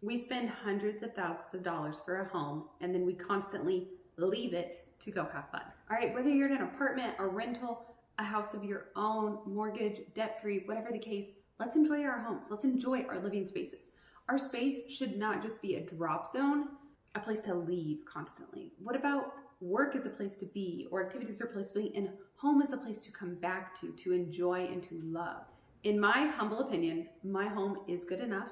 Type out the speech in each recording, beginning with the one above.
We spend hundreds of thousands of dollars for a home, and then we constantly leave it to go have fun. All right, whether you're in an apartment, a rental, a house of your own, mortgage, debt-free, whatever the case, let's enjoy our homes. Let's enjoy our living spaces. Our space should not just be a drop zone, a place to leave constantly. What about work is a place to be, or activities are a place to be, and home is a place to come back to enjoy and to love? In my humble opinion, my home is good enough.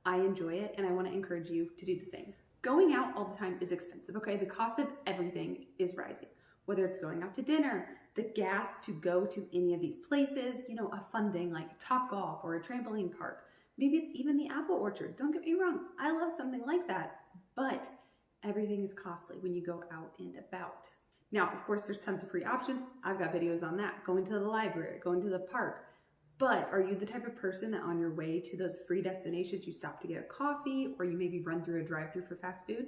I enjoy it, and I want to encourage you to do the same. Going out all the time is expensive, okay? The cost of everything is rising. Whether it's going out to dinner, the gas to go to any of these places, you know, a fun thing like Topgolf or a trampoline park. Maybe it's even the apple orchard. Don't get me wrong, I love something like that, but everything is costly when you go out and about. Now, of course, there's tons of free options. I've got videos on that. Going to the library, going to the park. But are you the type of person that on your way to those free destinations, you stop to get a coffee, or you maybe run through a drive-thru for fast food?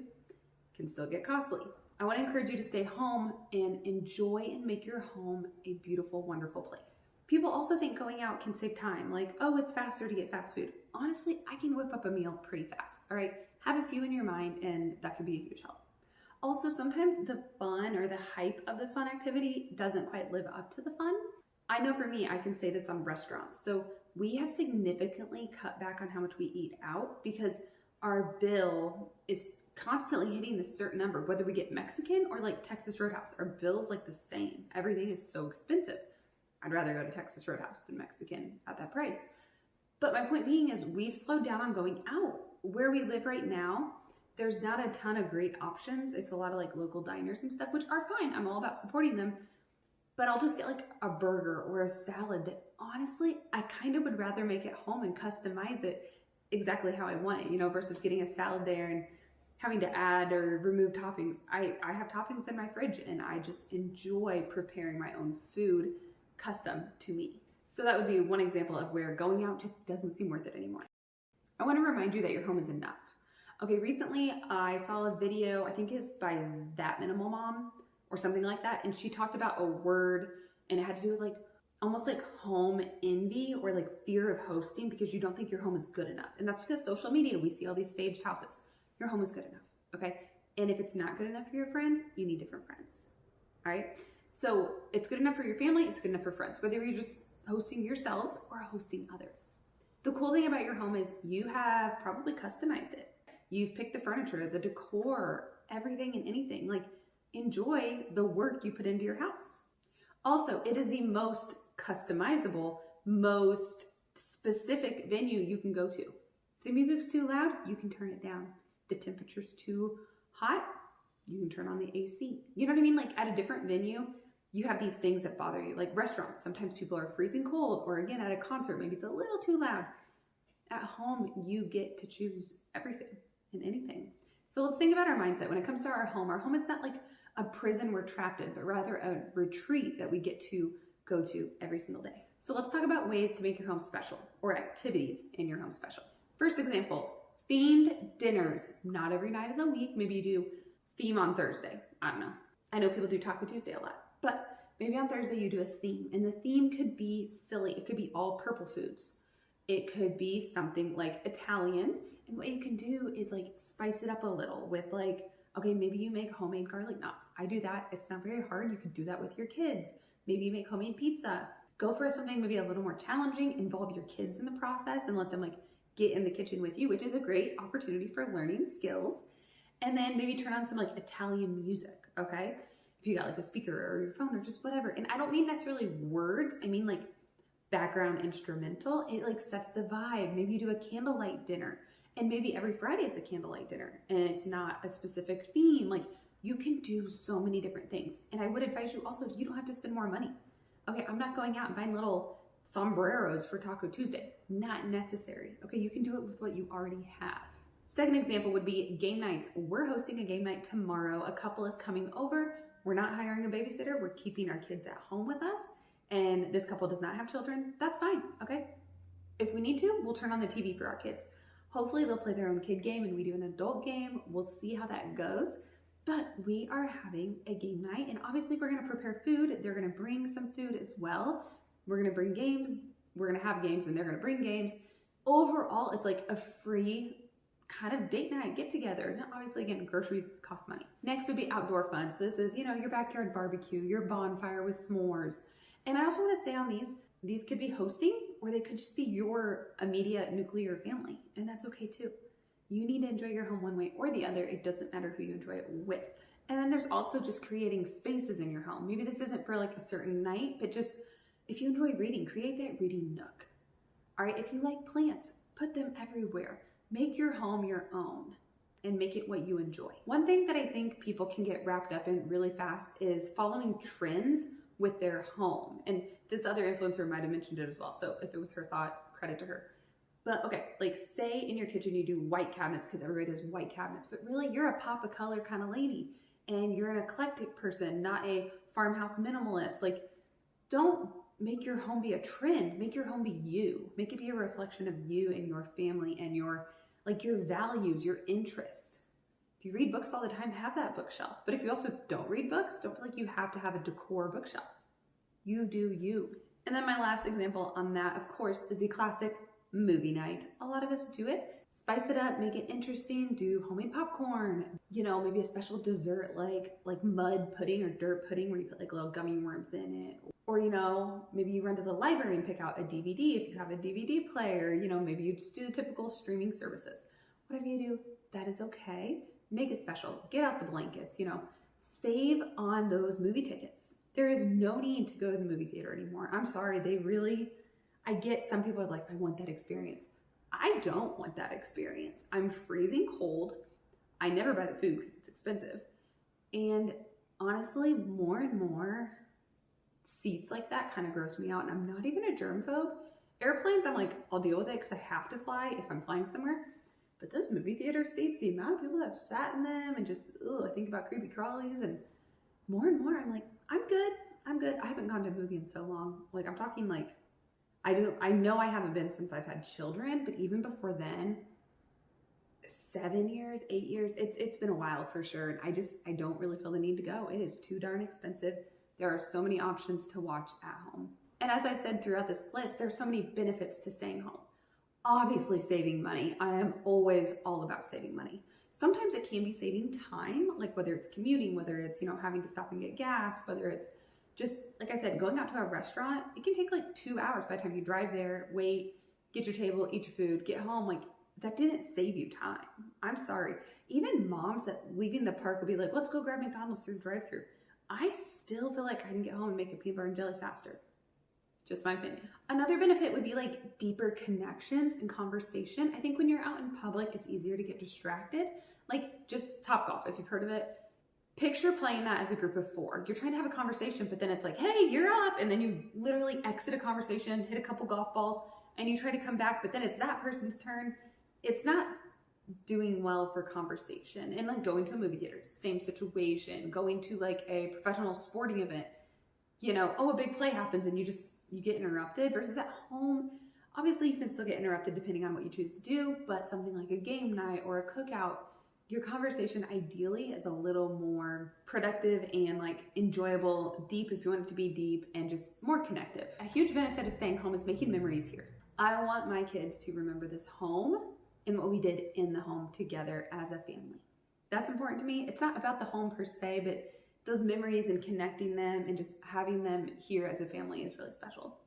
Can still get costly. I want to encourage you to stay home and enjoy and make your home a beautiful, wonderful place. People also think going out can save time, like, oh, it's faster to get fast food. Honestly, I can whip up a meal pretty fast, all right? Have a few in your mind, and that could be a huge help. Also, sometimes the fun or the hype of the fun activity doesn't quite live up to the fun. I know for me, I can say this on restaurants. So we have significantly cut back on how much we eat out because our bill is constantly hitting this certain number, whether we get Mexican or like Texas Roadhouse. Our bill's like the same. Everything is so expensive. I'd rather go to Texas Roadhouse than Mexican at that price. But my point being is we've slowed down on going out. Where we live right now, there's not a ton of great options. It's a lot of like local diners and stuff, which are fine. I'm all about supporting them. But I'll just get like a burger or a salad that honestly, I kind of would rather make it home and customize it exactly how I want it, you know, versus getting a salad there and having to add or remove toppings. I have toppings in my fridge and I just enjoy preparing my own food custom to me. So that would be one example of where going out just doesn't seem worth it anymore. I want to remind you that your home is enough. Okay, recently I saw a video, I think it's by That Minimal Mom or something like that, and she talked about a word and it had to do with like almost like home envy or like fear of hosting because you don't think your home is good enough. And that's because social media, we see all these staged houses. Your home is good enough, okay? And if it's not good enough for your friends, you need different friends, all right? So it's good enough for your family, it's good enough for friends, whether you're just hosting yourselves or hosting others. The cool thing about your home is you have probably customized it. You've picked the furniture, the decor, everything and anything. Like, enjoy the work you put into your house. Also, it is the most customizable, most specific venue you can go to. If the music's too loud, you can turn it down. The temperature's too hot, you can turn on the AC. You know what I mean? Like at a different venue, you have these things that bother you, like restaurants. Sometimes people are freezing cold, or again, at a concert, maybe it's a little too loud. At home, you get to choose everything and anything. So let's think about our mindset. When it comes to our home is not like a prison we're trapped in, but rather a retreat that we get to go to every single day. So let's talk about ways to make your home special or activities in your home special. First example, themed dinners. Not every night of the week. Maybe you do theme on Thursday. I don't know. I know people do Taco Tuesday a lot, but maybe on Thursday you do a theme, and the theme could be silly. It could be all purple foods. It could be something like Italian, and what you can do is like spice it up a little with like, okay, maybe you make homemade garlic knots. I do that. It's not very hard. You could do that with your kids. Maybe you make homemade pizza. Go for something maybe a little more challenging, involve your kids in the process and let them like get in the kitchen with you, which is a great opportunity for learning skills. And then maybe turn on some like Italian music, okay? If you got like a speaker or your phone or just whatever. And I don't mean necessarily words. I mean like background instrumental. It like sets the vibe. Maybe you do a candlelight dinner, and maybe every Friday it's a candlelight dinner and it's not a specific theme. Like you can do so many different things. And I would advise you also, you don't have to spend more money. Okay, I'm not going out and buying little sombreros for Taco Tuesday. Not necessary. Okay, you can do it with what you already have. Second example would be game nights. We're hosting a game night tomorrow. A couple is coming over. We're not hiring a babysitter. We're keeping our kids at home with us. And this couple does not have children. That's fine, okay? If we need to, we'll turn on the TV for our kids. Hopefully they'll play their own kid game and we do an adult game. We'll see how that goes. But we are having a game night, and obviously we're gonna prepare food. They're gonna bring some food as well. We're gonna bring games. We're gonna have games and they're gonna bring games. Overall, it's like a free kind of date night, get together. Now, obviously, again, groceries cost money. Next would be outdoor fun. So this is, your backyard barbecue, your bonfire with s'mores. And I also want to say on these could be hosting, or they could just be your immediate nuclear family. And that's okay too. You need to enjoy your home one way or the other. It doesn't matter who you enjoy it with. And then there's also just creating spaces in your home. Maybe this isn't for like a certain night, but just if you enjoy reading, create that reading nook. All right, if you like plants, put them everywhere. Make your home your own and make it what you enjoy. One thing that I think people can get wrapped up in really fast is following trends with their home. And this other influencer might have mentioned it as well. So if it was her thought, credit to her. But okay, like say in your kitchen you do white cabinets because everybody does white cabinets, but really you're a pop of color kind of lady and you're an eclectic person, not a farmhouse minimalist. Like, don't make your home be a trend. Make your home be you. Make it be a reflection of you and your family and your values, your interest. If you read books all the time, have that bookshelf. But if you also don't read books, don't feel like you have to have a decor bookshelf. You do you. And then my last example on that, of course, is the classic movie night. A lot of us do it. Spice it up, make it interesting, do homemade popcorn, maybe a special dessert like mud pudding or dirt pudding where you put like little gummy worms in it. Or, maybe you run to the library and pick out a DVD if you have a DVD player. Maybe you just do the typical streaming services. Whatever you do, that is okay. Make it special. Get out the blankets, save on those movie tickets. There is no need to go to the movie theater anymore. I'm sorry, I get some people are like, I want that experience. I don't want that experience. I'm freezing cold. I never buy the food because it's expensive. And honestly, more and more seats like that kind of gross me out. And I'm not even a germphobe. Airplanes, I'm like, I'll deal with it because I have to fly if I'm flying somewhere. But those movie theater seats, the amount of people that have sat in them and just, I think about creepy crawlies, and more, I'm like, I'm good. I haven't gone to a movie in so long. Like, I'm talking like, I know I haven't been since I've had children, but even before then, 7 years, 8 years, it's been a while for sure. And I don't really feel the need to go. It is too darn expensive. There are so many options to watch at home. And as I've said throughout this list, there's so many benefits to staying home. Obviously saving money. I am always all about saving money. Sometimes it can be saving time, like whether it's commuting, whether it's, having to stop and get gas, whether it's just, like I said, going out to a restaurant. It can take like 2 hours by the time you drive there, wait, get your table, eat your food, get home. Like, that didn't save you time. I'm sorry. Even moms that leaving the park will be like, let's go grab McDonald's through the drive-thru. I still feel like I can get home and make a peanut butter and jelly faster. Just my opinion. Another benefit would be like deeper connections and conversation. I think when you're out in public, it's easier to get distracted. Like just Topgolf, if you've heard of it. Picture playing that as a group of 4. You're trying to have a conversation, but then it's like, hey, you're up. And then you literally exit a conversation, hit a couple golf balls, and you try to come back, but then it's that person's turn. It's not doing well for conversation. And like going to a movie theater, same situation. Going to like a professional sporting event, a big play happens and you get interrupted. Versus at home, obviously you can still get interrupted depending on what you choose to do, but something like a game night or a cookout, your conversation ideally is a little more productive and like enjoyable, deep if you want it to be deep, and just more connective. A huge benefit of staying home is making memories here. I want my kids to remember this home and what we did in the home together as a family. That's important to me. It's not about the home per se, but those memories and connecting them and just having them here as a family is really special.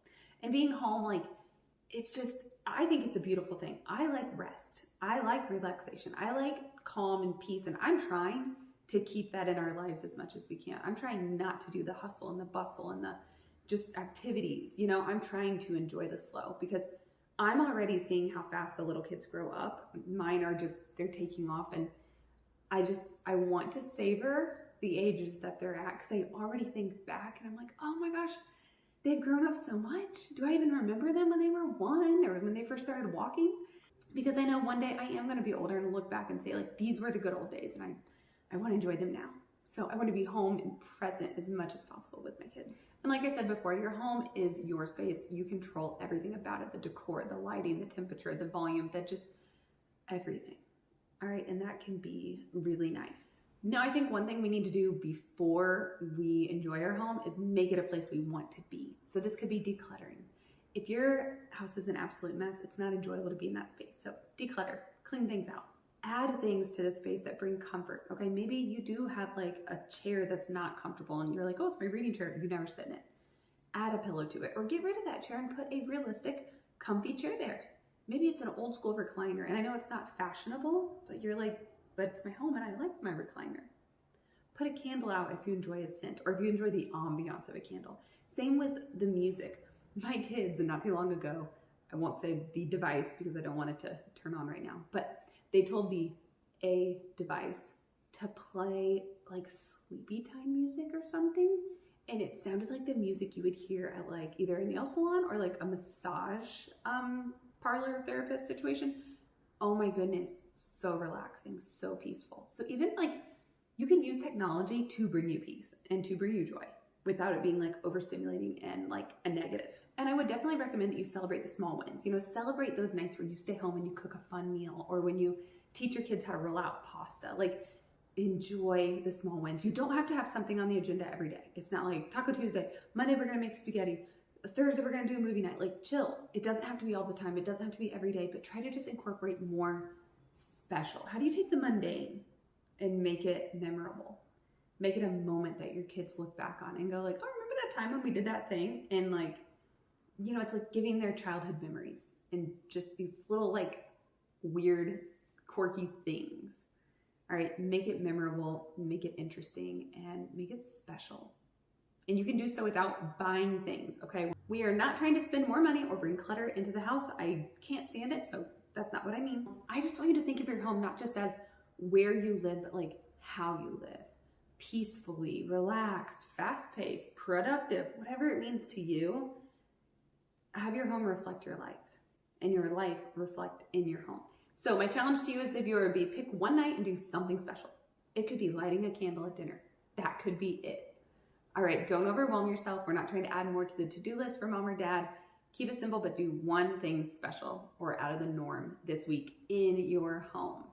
And being home, like, I think it's a beautiful thing. I like rest. I like relaxation. I like calm and peace. And I'm trying to keep that in our lives as much as we can. I'm trying not to do the hustle and the bustle and the just activities. I'm trying to enjoy the slow because I'm already seeing how fast the little kids grow up. Mine are they're taking off, and I want to savor the ages that they're at because I already think back and I'm like, oh my gosh, they've grown up so much. Do I even remember them when they were 1 or when they first started walking? Because I know one day I am going to be older and look back and say, like, these were the good old days, and I want to enjoy them now. So I want to be home and present as much as possible with my kids. And like I said before, your home is your space. You control everything about it, the decor, the lighting, the temperature, the volume, everything. All right, and that can be really nice. Now, I think one thing we need to do before we enjoy our home is make it a place we want to be. So this could be decluttering. If your house is an absolute mess, it's not enjoyable to be in that space. So declutter, clean things out. Add things to the space that bring comfort. Okay, maybe you do have like a chair that's not comfortable and you're like, oh, it's my reading chair. You never sit in it. Add a pillow to it, or get rid of that chair and put a realistic, comfy chair there. Maybe it's an old school recliner, and I know it's not fashionable, but you're like, but it's my home and I like my recliner. Put a candle out if you enjoy a scent, or if you enjoy the ambiance of a candle. Same with the music. My kids, and not too long ago, I won't say the device because I don't want it to turn on right now, but they told the A device to play like sleepy time music or something. And it sounded like the music you would hear at like either a nail salon or like a massage parlor therapist situation. Oh my goodness, so relaxing, so peaceful. So even like you can use technology to bring you peace and to bring you joy without it being like overstimulating and like a negative. And I would definitely recommend that you celebrate the small wins. You know, celebrate those nights where you stay home and you cook a fun meal, or when you teach your kids how to roll out pasta. Like, enjoy the small wins. You don't have to have something on the agenda every day. It's not like Taco Tuesday, Monday we're gonna make spaghetti, Thursday we're gonna do a movie night. Like, chill. It doesn't have to be all the time. It doesn't have to be every day, but try to just incorporate more special. How do you take the mundane and make it memorable? Make it a moment that your kids look back on and go like, oh, remember that time when we did that thing? And like, you know, it's like giving their childhood memories and just these little like weird, quirky things. All right, make it memorable, make it interesting, and make it special. And you can do so without buying things, okay? We are not trying to spend more money or bring clutter into the house. I can't stand it, so that's not what I mean. I just want you to think of your home not just as where you live, but like how you live. Peacefully, relaxed, fast-paced, productive, whatever it means to you. Have your home reflect your life, and your life reflect in your home. So my challenge to you as the viewer would be pick one night and do something special. It could be lighting a candle at dinner. That could be it. All right, don't overwhelm yourself. We're not trying to add more to the to-do list for mom or dad. Keep it simple, but do one thing special or out of the norm this week in your home.